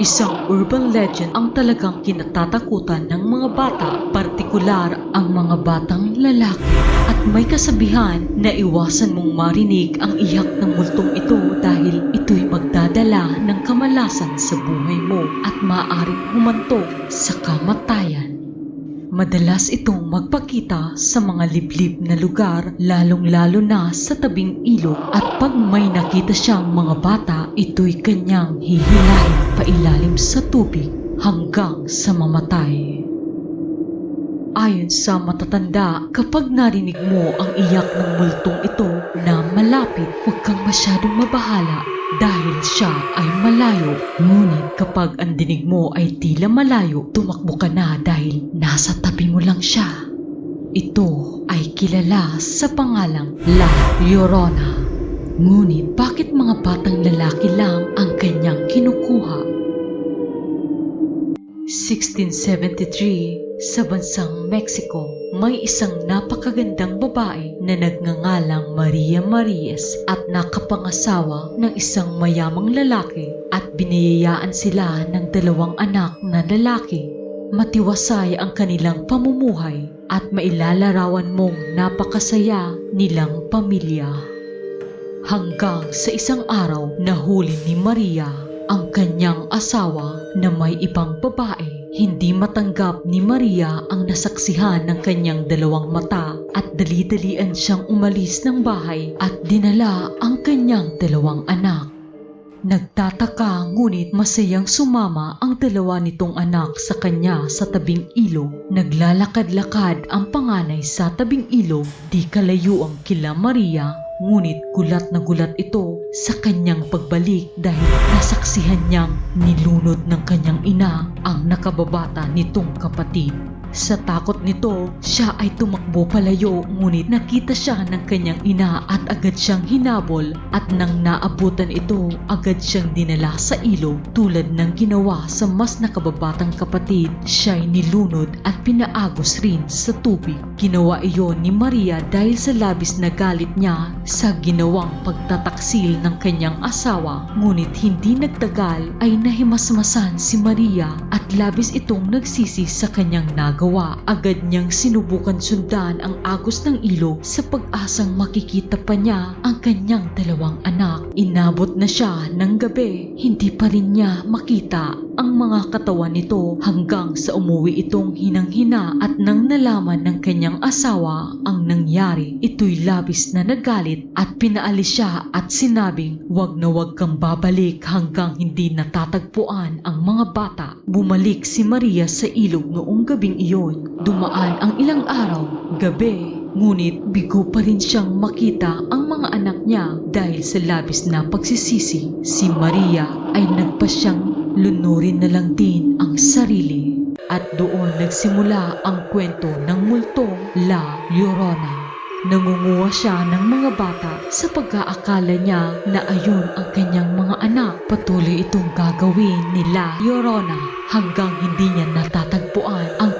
Isang urban legend ang talagang kinatatakutan ng mga bata, partikular ang mga batang lalaki. At may kasabihan na iwasan mong marinig ang iyak ng multong ito dahil ito'y magdadala ng kamalasan sa buhay mo at maaaring humantong sa kamatayan. Madalas itong magpakita sa mga liblib na lugar, lalong-lalo na sa tabing ilog, at pag may nakita siyang mga bata, ito'y kanyang hihilahin pailalim sa tubig hanggang sa mamatay. Ayon sa matatanda, kapag narinig mo ang iyak ng multong ito na malapit, huwag kang masyadong mabahala dahil siya ay malayo. Ngunit kapag ang dinig mo ay tila malayo, tumakbo ka na dahil nasa tabi mo lang siya. Ito ay kilala sa pangalang La Llorona. Ngunit bakit mga batang lalaki lang ang kanyang kinukuha? 1673, sa bansang Mexico, may isang napakagandang babae na nagngangalang Maria Marias at nakapangasawa ng isang mayamang lalaki at biniyayaan sila ng 2 anak na lalaki. Matiwasay ang kanilang pamumuhay at mailalarawan mong napakasaya nilang pamilya. Hanggang sa isang araw, nahuli ni Maria ang kanyang asawa na may ibang babae. Hindi matanggap ni Maria ang nasaksihan ng kanyang 2 mata at dali-dalian siyang umalis ng bahay at dinala ang kanyang 2 anak. Nagtataka ngunit masayang sumama ang 2 nitong anak sa kanya sa tabing ilog. Naglalakad-lakad ang panganay sa tabing ilog, di kalayo ang kila Maria. Ngunit gulat na gulat ito sa kanyang pagbalik dahil nasaksihan niyang nilunod ng kanyang ina ang nakababata nitong kapatid. Sa takot nito, siya ay tumakbo palayo, ngunit nakita siya ng kanyang ina at agad siyang hinabol, at nang naabutan ito, agad siyang dinala sa ilog tulad ng ginawa sa mas nakababatang kapatid. Siya'y nilunod at pinaagos rin sa tubig. Ginawa iyon ni Maria dahil sa labis na galit niya sa ginawang pagtataksil ng kanyang asawa. Ngunit hindi nagtagal ay nahimasmasan si Maria at labis itong nagsisi sa kanyang nagawa. Agad niyang sinubukan sundan ang agos ng ilog sa pag-asang makikita pa niya ang kanyang 2 anak. Inabot na siya ng gabi, hindi pa rin niya makita ang mga katawan nito hanggang sa umuwi itong hinang-hina, at nang nalaman ng kanyang asawa ang nangyari, ito'y labis na nagalit at pinaalis siya at sinabing wag na wag kang babalik hanggang hindi natatagpuan ang mga bata. Bumalik si Maria sa ilog noong gabing iyon. Dumaan ang ilang araw, gabi, ngunit bigo pa rin siyang makita ang mga anak niya. Dahil sa labis na pagsisisi, si Maria ay nagpasyang lunurin na lang din ang sarili. At doon nagsimula ang kwento ng multong La Llorona. Nangunguha siya ng mga bata sa pag-aakala niya na ayon ang kanyang mga anak. Patuloy itong gagawin ni La Llorona hanggang hindi niya natatagpuan ang